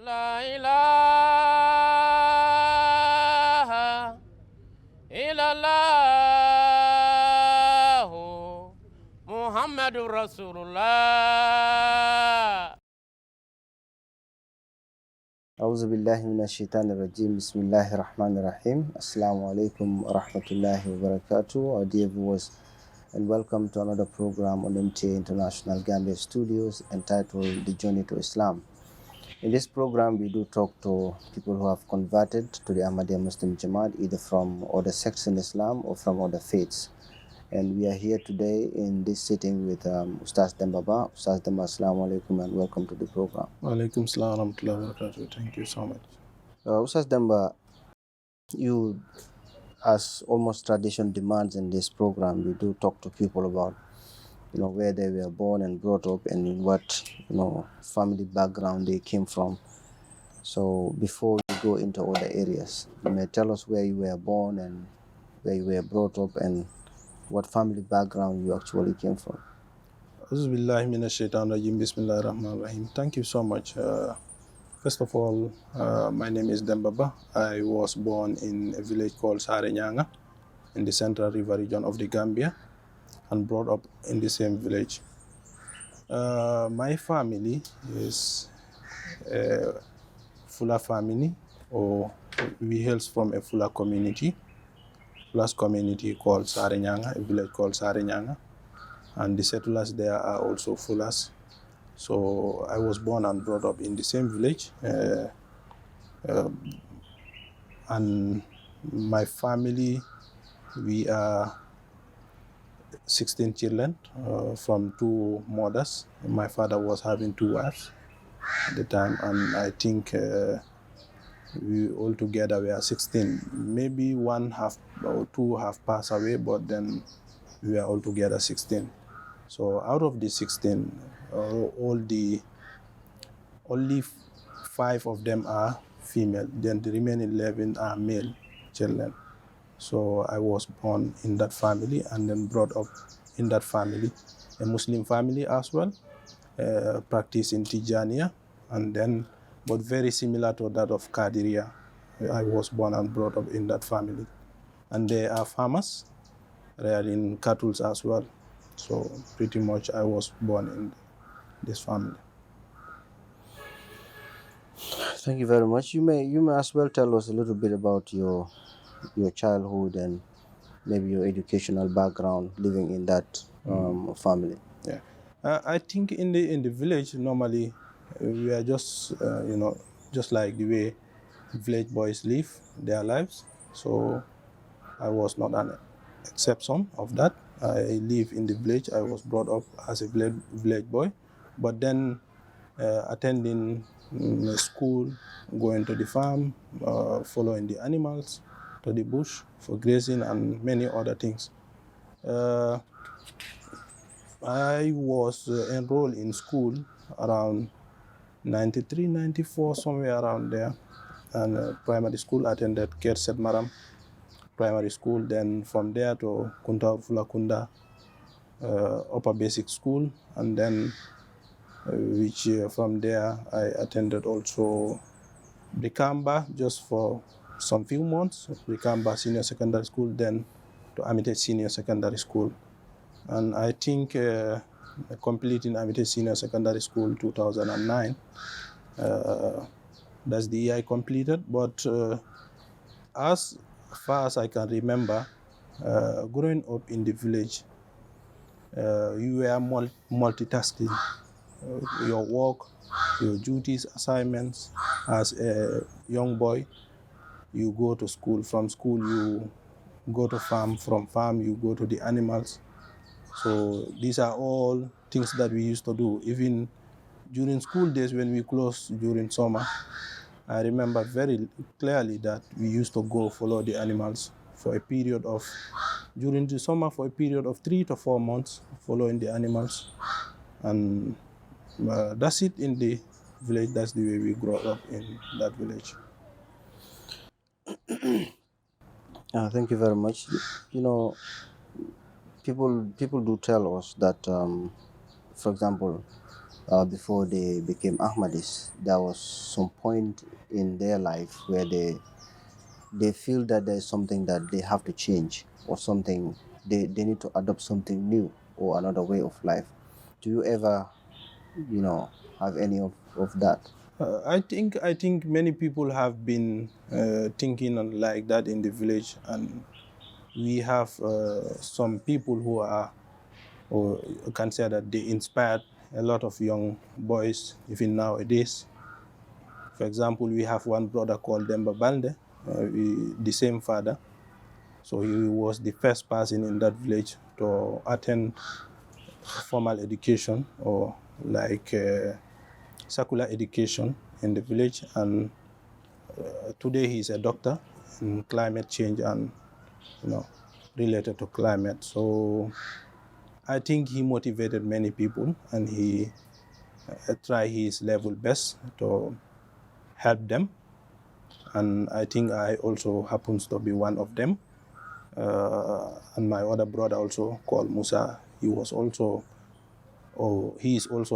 La ilaha illallah Muhammadur Rasulullah. أعوذ بالله من الشيطان الرجيم بسم الله الرحمن الرحيم السلام عليكم ورحمة الله وبركاته our dear viewers and welcome to another program on MTA International Gambia Studios entitled The Journey to Islam. In this program we do talk to people who have converted to the Ahmadiyya Muslim Jamaat either from other sects in Islam or from other faiths. And we are here today in this sitting with Ustaz Demba. Ustaz Demba, assalamu alaikum and welcome to the program. Walaikum salam wa rahmatullahi wa barakatuh. Thank you so much. Ustaz Demba, you, as almost tradition demands in this program, we do talk to people about, where they were born and brought up and in what, family background they came from. So before we go into other areas, you may tell us where you were born and where you were brought up and what family background you actually came from. Bismillahirrahmanirrahim. Thank you so much. First of all, my name is Demba. I was born in a village called Sarenyanga in the Central River region of the Gambia and brought up in the same village. My family is a Fula family, or we hail from a Fula community. Fula's community called Sarenyanga, a village called Sarenyanga, and the settlers there are also Fulas. So I was born and brought up in the same village, and my family, we are 16 children from two mothers. My father was having two wives at the time, and I think we all together were 16. Maybe one half or two have passed away, but then we are all together 16. So out of the 16, only 5 of them are female. Then the remaining 11 are male children. So I was born in that family and then brought up in that family, a Muslim family as well, practice in Tijaniya, and then, but very similar to that of Qadiriya. I was born and brought up in that family. And they are farmers, rearing cattle as well. So pretty much I was born in this family. Thank you very much. You may as well tell us a little bit about your childhood and maybe your educational background living in that family. Yeah, I think in the village normally we are just just like the way village boys live their lives. So I was not an exception of that. I live in the village. I was brought up as a village boy, but then attending school, going to the farm, following the animals to the bush for grazing and many other things. I was enrolled in school around 93, 94, somewhere around there. And primary school, attended Kerset Maram Primary School. Then from there to Kunta Fulakunda Upper Basic School. And then from there I attended also Brikamba just for some few months, Brikamba Senior Secondary School, then to Amite Senior Secondary School. And I think completing Amite Senior Secondary School 2009, that's the year I completed. But as far as I can remember, growing up in the village, you were multitasking. Your work, your duties, assignments. As a young boy, you go to school. From school, you go to farm. From farm, you go to the animals. So these are all things that we used to do. Even during school days when we closed during summer, I remember very clearly that we used to go follow the animals for a period of, during the summer, for a period of 3 to 4 months, following the animals. And that's it in the village. That's the way we grew up in that village. Thank you very much. People do tell us that, for example, before they became Ahmadis, there was some point in their life where they feel that there's something that they have to change, or something they need to adopt something new or another way of life. Do you ever, have any of that? I think many people have been thinking like that in the village, and we have some people who are, or you can say that they inspired a lot of young boys even nowadays. For example, we have one brother called Demba, the same father. So he was the first person in that village to attend formal education, or like secular education in the village. And today he's a doctor in climate change and you know related to climate. So I think he motivated many people, and he tried his level best to help them. And I think I also happens to be one of them. And my other brother also called Musa, he is also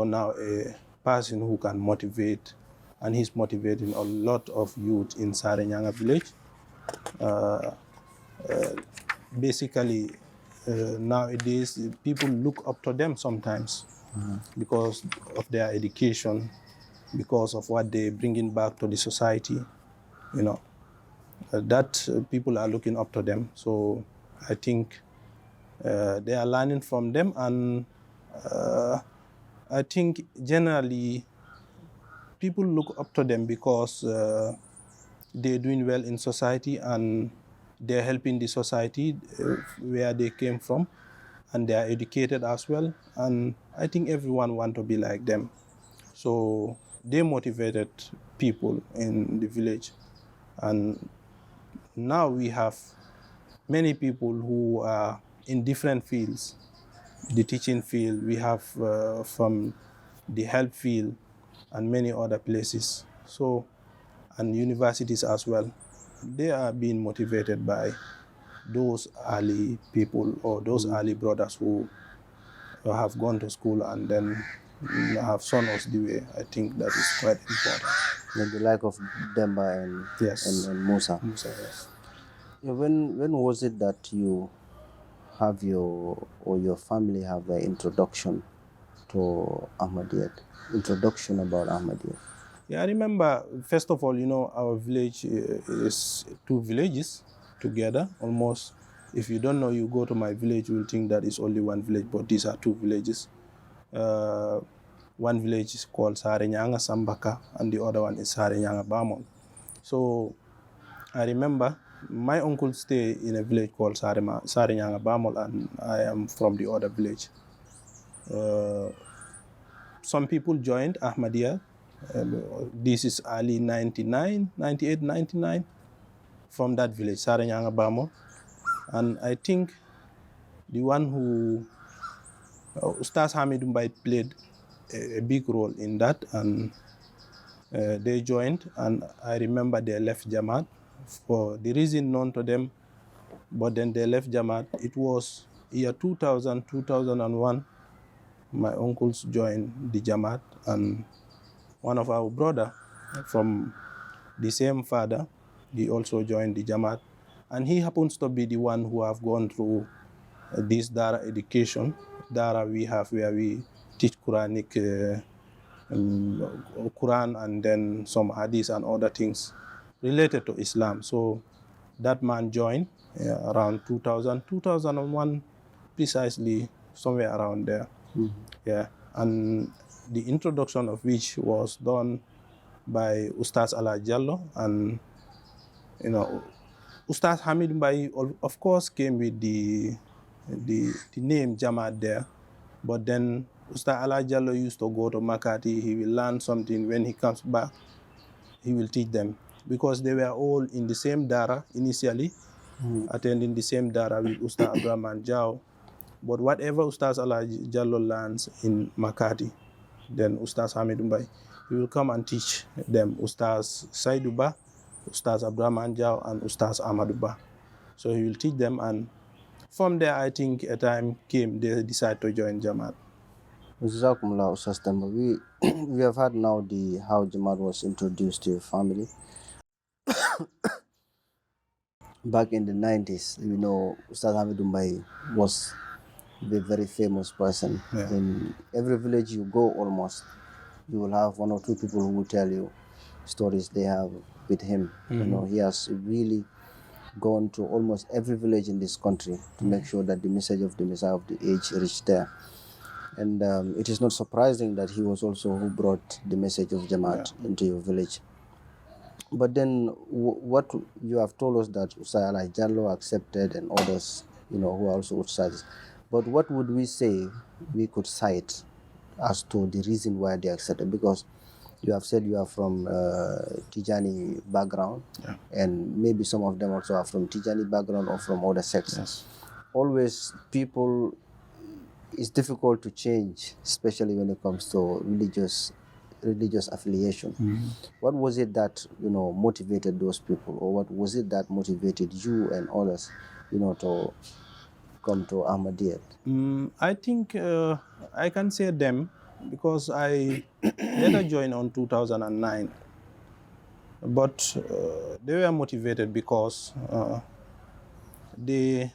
now a person who can motivate, and he's motivating a lot of youth in Sarenyanga village. Basically, nowadays people look up to them sometimes because of their education, because of what they bringing back to the society. That people are looking up to them. So I think they are learning from them, and I think generally people look up to them because they're doing well in society, and they're helping the society where they came from, and they are educated as well. And I think everyone want to be like them. So they motivated people in the village. And now we have many people who are in different fields. The teaching field, we have from the health field and many other places. So, and universities as well. They are being motivated by those early people, or those early brothers who have gone to school and then have shown us the way. I think that is quite important. Like the like of Demba and Yes. and Musa. Musa, yes. Yeah, when was it that you have your family have an introduction to Ahmadiyya? Introduction about Ahmadiyya. Yeah, I remember, first of all, our village is two villages together almost. If you don't know, you go to my village, you will think that it's only one village, but these are two villages. One village is called Sarenyanga Sambaka, and the other one is Sarenyanga Bamon. So I remember my uncle stay in a village called Sarenyanga Bamol, and I am from the other village. Some people joined Ahmadiyya. This is early 99, 98, 99 from that village, Sarenyanga Bamol. And I think the one who, Ustaz Hamid Mbai played a big role in that, and they joined, and I remember they left Jamaat for the reason known to them, but then they left Jamaat. It was year 2000, 2001, my uncles joined the Jamaat, and one of our brother from the same father, he also joined the Jamaat, and he happens to be the one who have gone through this Dara education. Dara we have where we teach Quranic Quran, and then some hadith and other things related to Islam. So that man joined around 2000, 2001, precisely somewhere around there. Yeah, and the introduction of which was done by Ustaz Ala Jallo, and Ustaz Hamid Mbai, of course, came with the name Jamaat there, but then Ustaz Ala Jallo used to go to Makati. He will learn something. When he comes back, he will teach them, because they were all in the same Dara initially, attending the same Dara with Ustaz Abdurrahman Jao. But whatever Ustaz Ala Jallo learns in Makati, then Ustaz Hamid Mbai, he will come and teach them, Ustaz Saiduba, Ustaz Abdurrahman Jao, and Ustaz Ahmaduba. So he will teach them, and from there, I think a time came, they decided to join Jamaat. Jazakumullah, Ustaz Demba. We have heard now the how Jamaat was introduced to your family back in the 90s. You know, Ustaz Hamidumbai was the very famous person. Yeah. In every village you go, almost you will have one or two people who will tell you stories they have with him. You know, he has really gone to almost every village in this country to make sure that the message of the Messiah of the age reached there. And it is not surprising that he was also who brought the message of Jamaat into your village. But then, what you have told us that Usai Alai Jallo accepted and others, you know, who are also outsiders. But what would we say we could cite as to the reason why they accepted? Because you have said you are from Tijani background, and maybe some of them also are from Tijani background or from other sects. Yes. Always people, it's difficult to change, especially when it comes to religious affiliation. What was it that, you know, motivated those people, or what was it that motivated you and others, you know, to come to Ahmadiyyat? I think I can say them because I later joined on 2009. But they were motivated because they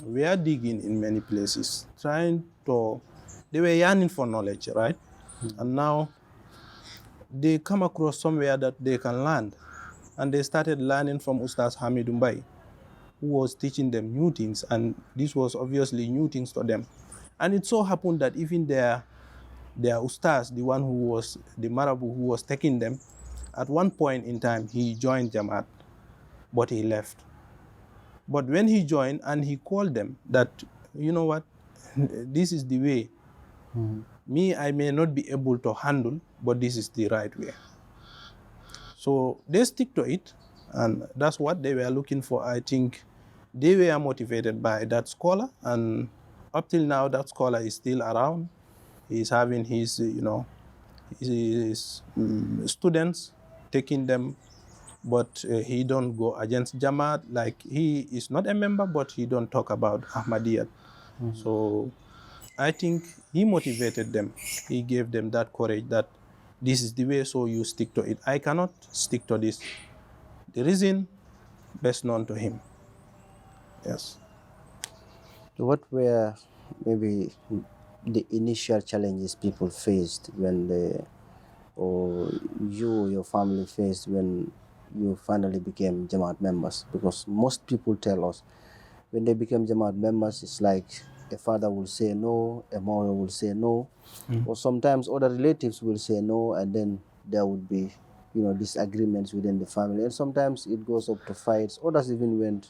were digging in many places, they were yearning for knowledge, right? And now they come across somewhere that they can learn. And they started learning from Ustaz Hamidumbai, who was teaching them new things, and this was obviously new things to them. And it so happened that even their Ustaz, the one who was the Marabu who was taking them, at one point in time he joined Jamaat, but he left. But when he joined and he called them that, you know what, this is the way. Me, I may not be able to handle, but this is the right way. So they stick to it, and that's what they were looking for. I think they were motivated by that scholar, and up till now, that scholar is still around. He's having his, his students, taking them, but he don't go against Jamaat. Like, he is not a member, but he don't talk about Ahmadiyyat. So I think he motivated them. He gave them that courage that this is the way, so you stick to it. I cannot stick to this. The reason best known to him. Yes. What were maybe the initial challenges people faced when they, or you, your family faced when you finally became Jamaat members? Because most people tell us when they became Jamaat members, it's like a father will say no, a mother will say no, or sometimes other relatives will say no, and then there would be, you know, disagreements within the family, and sometimes it goes up to fights. Others even went,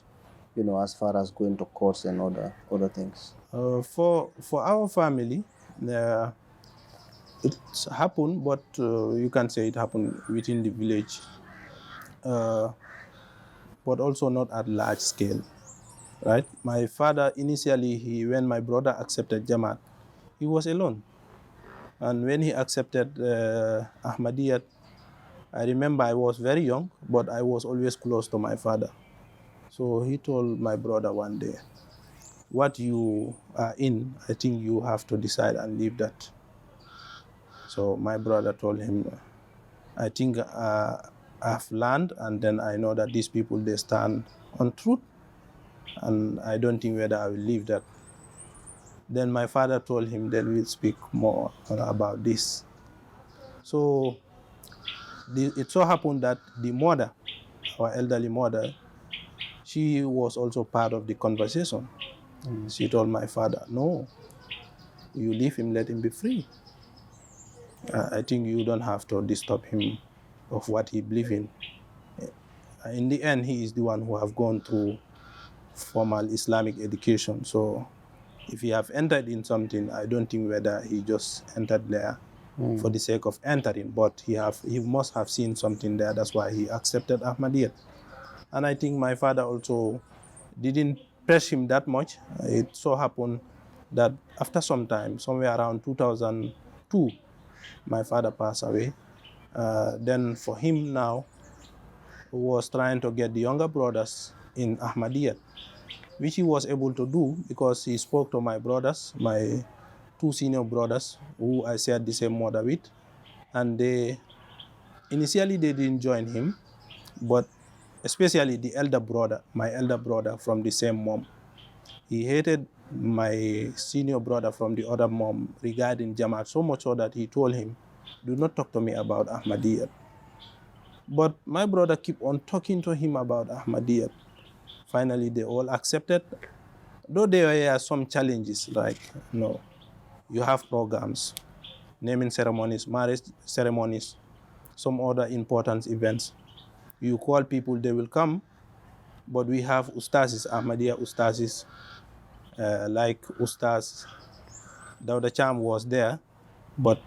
you know, as far as going to courts and other things. For our family, it happened, but you can say it happened within the village, but also not at large scale, right? My father initially, when my brother accepted Jamaat, he was alone, and when he accepted Ahmadiyyat, I remember I was very young, but I was always close to my father. So he told my brother one day, what you are in, I think you have to decide and leave that. So my brother told him, I think I've learned, and then I know that these people, they stand on truth, and I don't think whether I will leave that. Then my father told him, then we'll speak more about this. So it so happened that the mother, our elderly mother, she was also part of the conversation. She told my father, no, you leave him, let him be free. I think you don't have to disturb him of what he believes in. In the end, he is the one who have gone through formal Islamic education. So if he have entered in something, I don't think whether he just entered there for the sake of entering, but he must have seen something there. That's why he accepted Ahmadiyyat. And I think my father also didn't press him that much. It so happened that after some time, somewhere around 2002, my father passed away. Then for him now, he was trying to get the younger brothers in Ahmadiyyat, which he was able to do because he spoke to my brothers, my two senior brothers who I shared the same mother with, and initially they didn't join him, but especially the elder brother, my elder brother from the same mom. He hated my senior brother from the other mom regarding Jamaat so much so that he told him, do not talk to me about Ahmadiyya. But my brother kept on talking to him about Ahmadiyya. Finally, they all accepted, though there were some challenges, like, you have programs, naming ceremonies, marriage ceremonies, some other important events. You call people, they will come, but we have ustazis, Ahmadiyya ustazis, like Ustaz Dawda Cham was there, but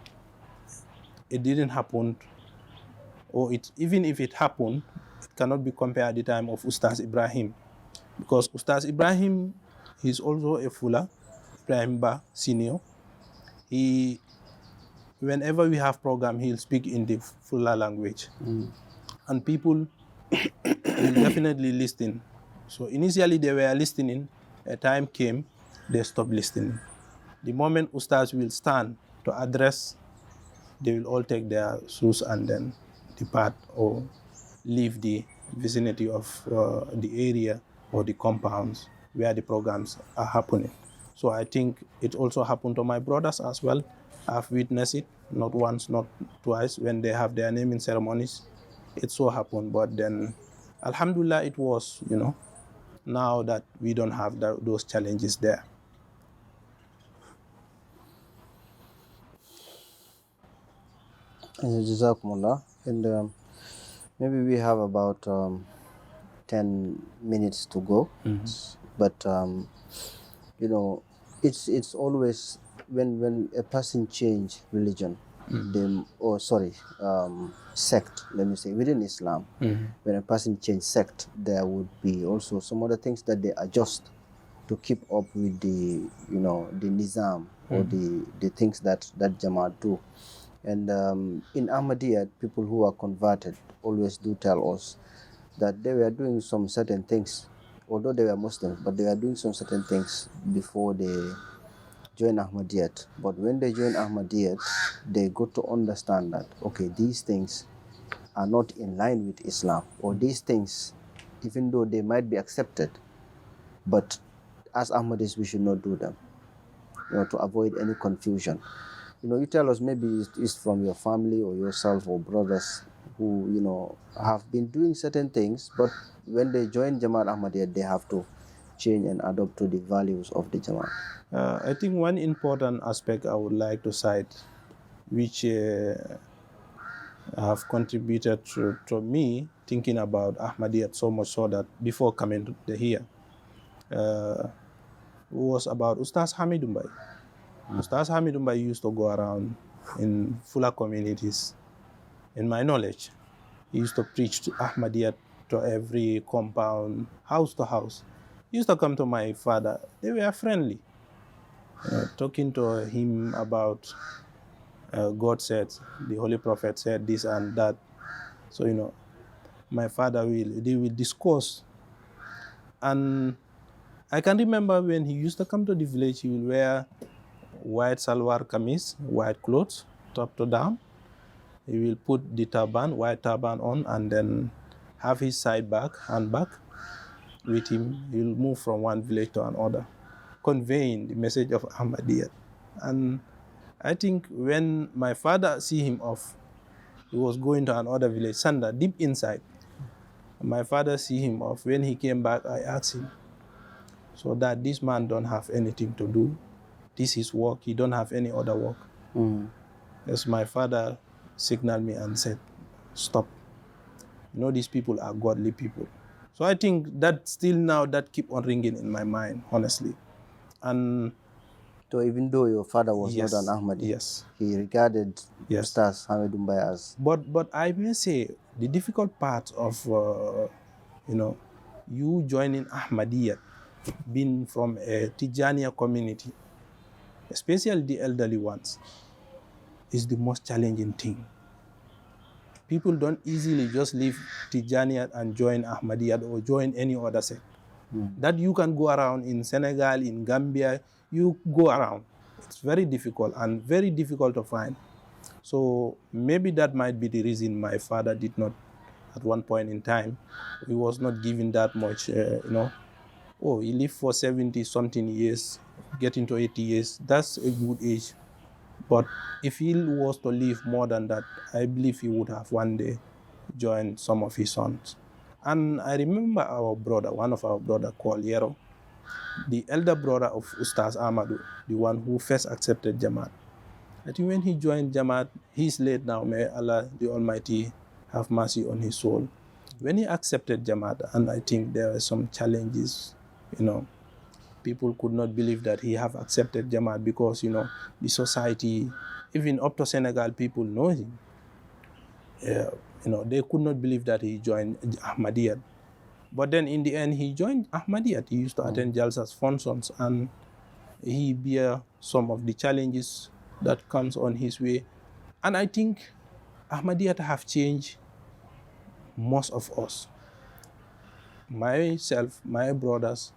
it didn't happen, or even if it happened, it cannot be compared at the time of Ustaz Ibrahim, because Ustaz Ibrahim is also a Fula, Ibrahim Ba senior. Whenever we have program, he'll speak in the Fula language, and people will definitely listen. So initially they were listening. A time came, they stopped listening. The moment Ustaz will stand to address, they will all take their shoes and then depart or leave the vicinity of the area or the compounds where the programs are happening. So I think it also happened to my brothers as well. I've witnessed it, not once, not twice, when they have their naming ceremonies. It so happened, but then, alhamdulillah, it was, now that we don't have those challenges there. Jazakumullah. And maybe we have about 10 minutes to go. But it's always when a person change religion, sect, let me say, within Islam, when a person change sect, there would be also some other things that they adjust to keep up with the nizam or the things that Jamaat do. And in Ahmadiyya, people who are converted always do tell us that they were doing some certain things, although they were Muslims, but they were doing some certain things before they join Ahmadiyyat. But when they join Ahmadiyyat, they got to understand that, okay, these things are not in line with Islam, or these things, even though they might be accepted, but as Ahmadis, we should not do them, to avoid any confusion. You tell us maybe it's from your family or yourself or brothers who, have been doing certain things, but when they join Jamaat Ahmadiyya, they have to change and adopt to the values of the Jamaat. I think one important aspect I would like to cite, which have contributed to me thinking about Ahmadiyya so much so that before coming to here, was about Ustaz Hamidumbai. Ustaz Hamidumbai used to go around in Fula communities. In my knowledge, he used to preach to Ahmadiyya to every compound, house to house. He used to come to my father. They were friendly, talking to him about God said, the Holy Prophet said this and that. So, my father they will discuss. And I can remember when he used to come to the village, he will wear white salwar kameez, white clothes, top to down. He will put the white turban on, and then have his handbag with him. He will move from one village to another, conveying the message of Ahmadiyya. And I think when my father see him off, he was going to another village, Sanda, deep inside. My father see him off. When he came back, I asked him, so that this man don't have anything to do. This is work. He don't have any other work. As my father signaled me and said, stop. These people are godly people. So I think that still now that keep on ringing in my mind, honestly. And so even though your father was not an Ahmadi, he regarded Ustaz Hamidumbai as... But I may say, the difficult part of, you joining Ahmadiyya, being from a Tijaniya community, especially the elderly ones, is the most challenging thing. People don't easily just leave Tijaniya and join Ahmadiyya or join any other sect. That you can go around in Senegal, in Gambia, you go around. It's very difficult and very difficult to find. So maybe that might be the reason my father did not, at one point in time, he was not given that much, Oh, he lived for 70 something years, getting to 80 years. That's a good age. But if he was to live more than that, I believe he would have one day joined some of his sons. And I remember our brother, one of our brother called Yero, the elder brother of Ustaz Ahmadu, the one who first accepted Jamaat. I think when he joined Jamaat, he's late now, may Allah the Almighty have mercy on his soul. When he accepted Jamaat, and I think there were some challenges, people could not believe that he have accepted Jamaat because, the society, even up to Senegal, people know him. They could not believe that he joined Ahmadiyyat. But then in the end, he joined Ahmadiyyat. He used to attend Jalsa's functions, and he bear some of the challenges that comes on his way. And I think Ahmadiyyat have changed most of us. Myself, my brothers,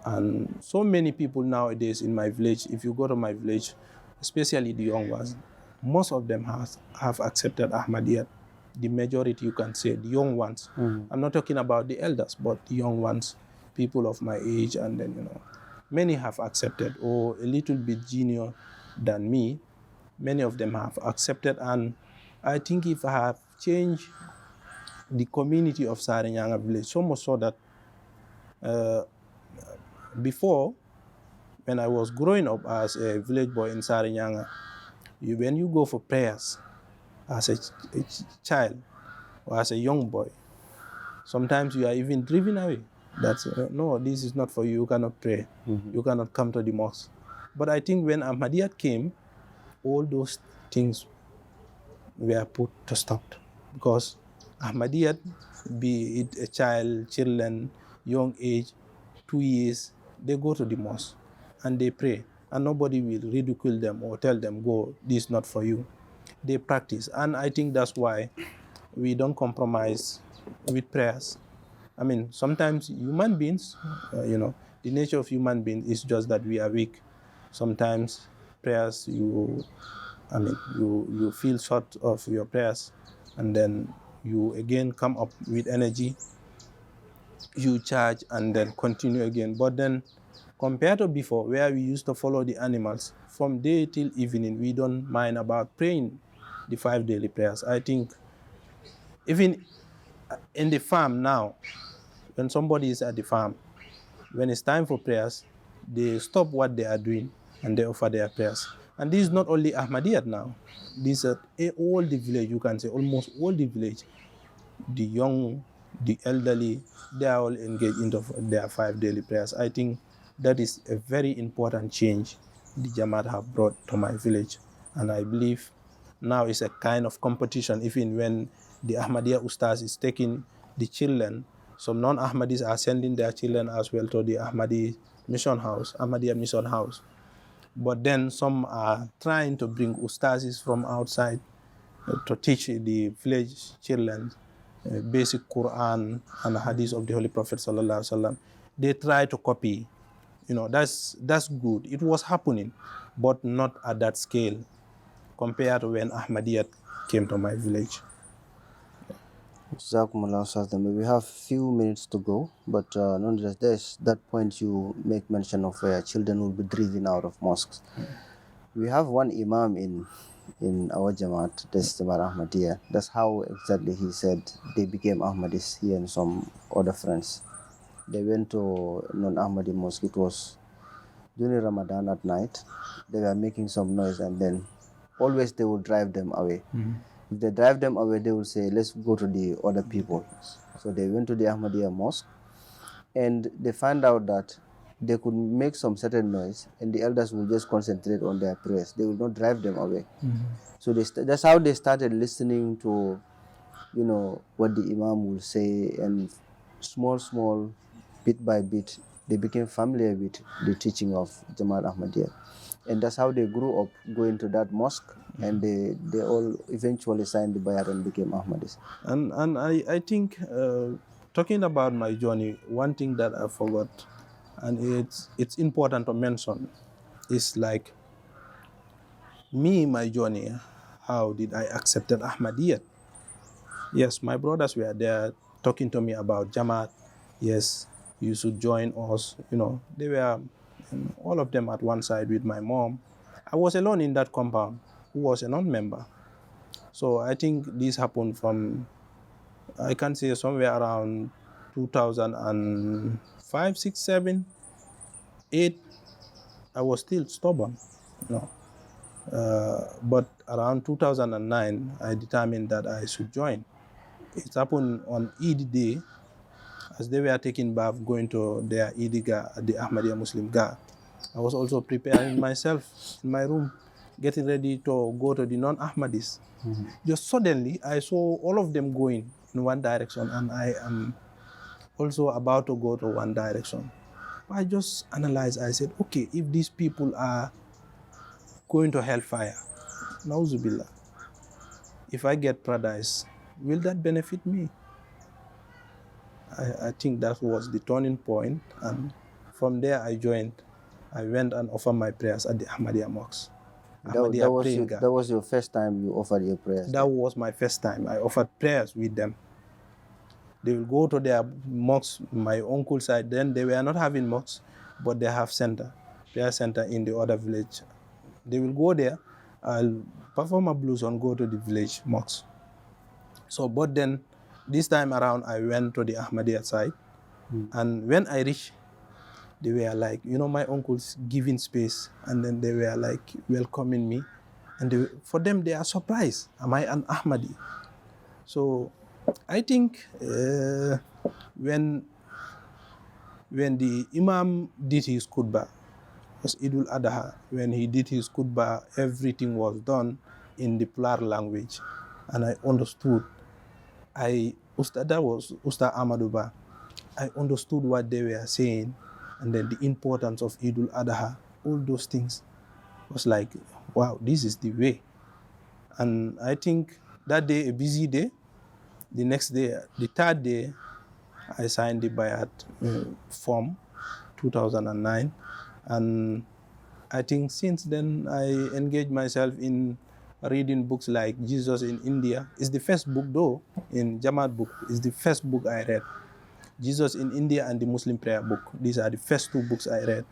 and so many people nowadays in my village, if you go to my village, especially the young ones, most of them have accepted Ahmadiyyat. The majority, you can say, the young ones. I'm not talking about the elders, but the young ones, people of my age, and then, many have accepted, or a little bit junior than me, many of them have accepted. And I think if I have changed the community of Sarinyanga village, so much so that before, when I was growing up as a village boy in Sarinyanga, when you go for prayers as a child or as a young boy, sometimes you are even driven away. That's, no, this is not for you, you cannot pray, you cannot come to the mosque. But I think when Ahmadiyyat came, all those things were put to stop. Because Ahmadiyyat, be it a child, children, young age, 2 years, they go to the mosque and they pray. And nobody will ridicule them or tell them, go, this is not for you. They practice. And I think that's why we don't compromise with prayers. I mean, sometimes human beings, the nature of human beings is just that we are weak. Sometimes prayers, you feel short of your prayers, and then you again come up with energy, you charge, and then continue again. But then, compared to before, where we used to follow the animals, from day till evening, we don't mind about praying the 5 daily prayers. I think even in the farm now, when somebody is at the farm, when it's time for prayers, they stop what they are doing and they offer their prayers. And this is not only Ahmadiyyat now. This is all the village, you can say, almost all the village. The young, the elderly, they are all engaged into their 5 daily prayers. I think that is a very important change the Jamaat have brought to my village. And I believe now it's a kind of competition, even when the Ahmadiyya Ustaz is taking the children. Some non-Ahmadis are sending their children as well to the Ahmadiyya Mission House. But then some are trying to bring Ustazis from outside to teach the village children basic Quran and Hadith of the Holy Prophet Sallallahu Alaihi Wasallam. They try to copy. That's good. It was happening, but not at that scale compared to when Ahmadiyyat came to my village. Jazakumullah, Ustaz Demba. We have few minutes to go, but nonetheless, there's that point you make mention of where children will be driven out of mosques. We have one imam in our Jamaat, that's Jamaat Ahmadiyya. That's how exactly he said they became Ahmadis, he and some other friends. They went to non-Ahmadi mosque. It was during Ramadan at night. They were making some noise, and then always they would drive them away. If they drive them away, they will say, let's go to the other people. So they went to the Ahmadiyya mosque, and they found out that they could make some certain noise, and the elders will just concentrate on their prayers. They will not drive them away. So that's how they started listening to, what the Imam will say, and small, bit by bit, they became familiar with the teaching of Jamaat Ahmadiyya. And that's how they grew up going to that mosque, and they all eventually signed the bayat and became Ahmadis. And I think, talking about my journey, one thing that I forgot, and it's important to mention, is like me, my journey, how did I accept Ahmadiyyat? Yes, my brothers were there talking to me about Jamaat. Yes, you should join us. They were all of them at one side with my mom. I was alone in that compound who was a non-member. So I think this happened from, I can say, somewhere around 2005, 6, 7, 8. I was still stubborn. You know. But around 2009, I determined that I should join. It happened on Eid day, as they were taking bath, going to their Eid Ga, the Ahmadiyya Muslim Ga. I was also preparing myself in my room, getting ready to go to the non-Ahmadis. Just suddenly, I saw all of them going in one direction, and I am also about to go to one direction. I just analyzed, I said, okay, if these people are going to hellfire, Nauzubillah, if I get paradise, will that benefit me? I think that was the turning point, and from there I joined. I went and offered my prayers at the Ahmadiyya Mosque. That was your first time you offered your prayers? That was my first time. I offered prayers with them. They will go to their mosque, my uncle's side. Then they were not having mosques, but they have prayer center in the other village. They will go there, I'll perform ablution, go to the village mosque. So, but then this time around, I went to the Ahmadiyya side. And when I reached, they were like, my uncles giving space, and then they were like welcoming me. And for them, they are surprised. Am I an Ahmadi? So I think when the Imam did his khutbah, it was Idul Adha, when he did his khutbah, everything was done in the plural language. And I understood. That was Ustad Ahmaduba. I understood what they were saying, and then the importance of Idul Adha, all those things. Was like, wow, this is the way. And I think that day, a busy day. The next day, the third day, I signed the Bayat form, 2009. And I think since then, I engaged myself in reading books like Jesus in India. It's the first book, though, in Jamaat book. It's the first book I read. Jesus in India and the Muslim Prayer Book. These are the first two books I read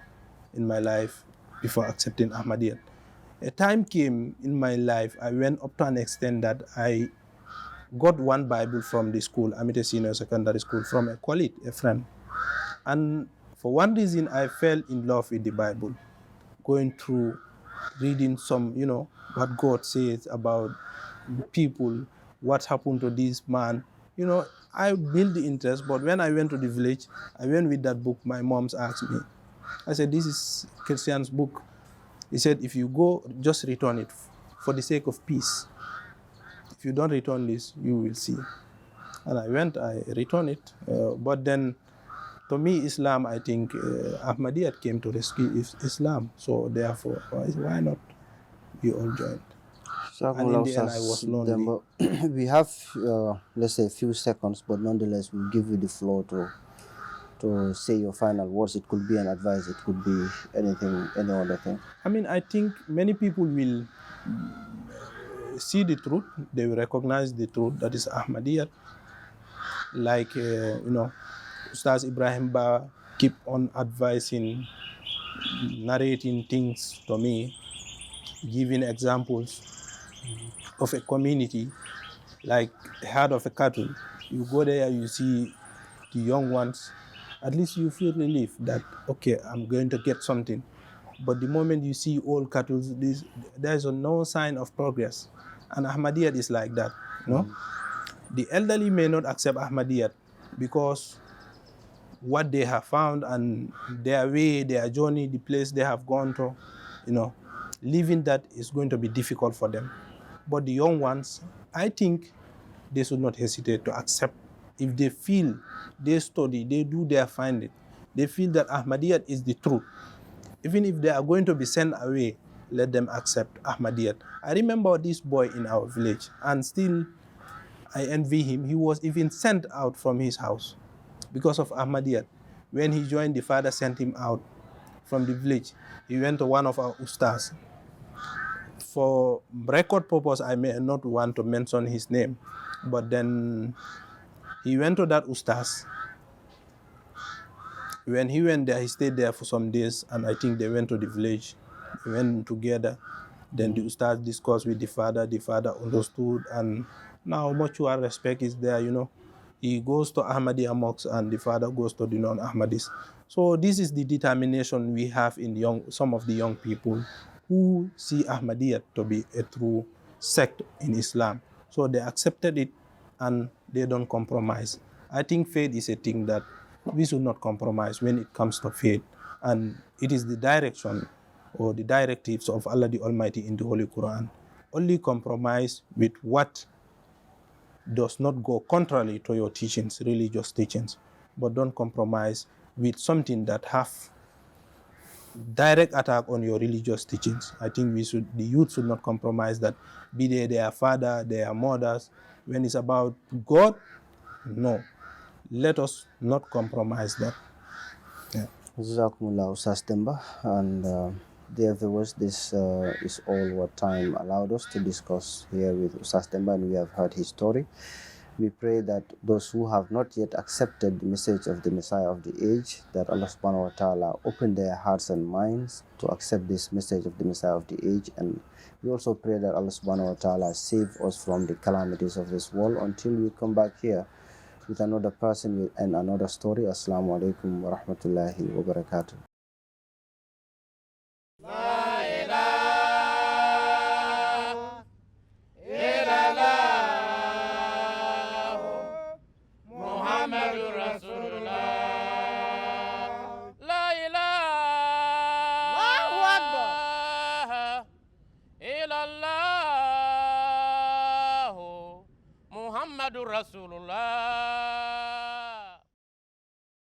in my life before accepting Ahmadiyyat. A time came in my life, I went up to an extent that I got one Bible from the school, MTA Senior Secondary School, from a colleague, a friend. And for one reason, I fell in love with the Bible, going through, reading some, what God says about people, what happened to this man. I built the interest, but when I went to the village, I went with that book. My mom's asked me. I said, this is Christian's book. He said, if you go, just return it for the sake of peace. If you don't return this, you will see. And I went, I returned it. But then, to me, Islam, I think Ahmadiyyat came to rescue Islam. So therefore, why not? We all joined. And in the end, I was lonely. We have, let's say, a few seconds, but nonetheless, we'll give you the floor to say your final words. It could be an advice, it could be anything, any other thing. I think many people will see the truth. They will recognize the truth that is Ahmadiyyat. Like, Ustaz Ibrahim Ba keep on advising, narrating things to me, giving examples of a community, like the herd of a cattle. You go there, you see the young ones, at least you feel relief that, okay, I'm going to get something. But the moment you see old cattle, there's no sign of progress. And Ahmadiyyat is like that, The elderly may not accept Ahmadiyyat because what they have found and their way, their journey, the place they have gone to, living that is going to be difficult for them. But the young ones, I think they should not hesitate to accept. If they feel, they study, they do their finding, they feel that Ahmadiyyat is the truth. Even if they are going to be sent away, let them accept Ahmadiyyat. I remember this boy in our village, and still I envy him. He was even sent out from his house because of Ahmadiyyat. When he joined, the father sent him out from the village. He went to one of our ustaz. for record purpose, I may not want to mention his name, but then he went to that ustaz. When he went there, he stayed there for some days, and I think they went to the village. They went together. Then the ustaz discussed with the father. The father understood, and now mutual respect is there, you know. He goes to Ahmadiyya mosques, and the father goes to the non-Ahmadis. So this is the determination we have in some of the young people who see Ahmadiyya to be a true sect in Islam. So they accepted it, and they don't compromise. I think faith is a thing that we should not compromise when it comes to faith. And it is the direction or the directives of Allah the Almighty in the Holy Quran. Only compromise with what does not go contrary to your teachings, religious teachings. But don't compromise with something that have direct attack on your religious teachings. I think the youth should not compromise that, be they their father, their mothers. When it's about God, no. Let us not compromise that. Yeah. Jazakumullah, Ustaz Demba. And dear viewers, this is all what time allowed us to discuss here with Ustaz Demba, and we have heard his story. We pray that those who have not yet accepted the message of the Messiah of the age, that Allah subhanahu wa ta'ala open their hearts and minds to accept this message of the Messiah of the age. And we also pray that Allah subhanahu wa ta'ala save us from the calamities of this world until we come back here with another person and another story. Assalamu alaikum wa rahmatullahi wa barakatuh. Rasulullah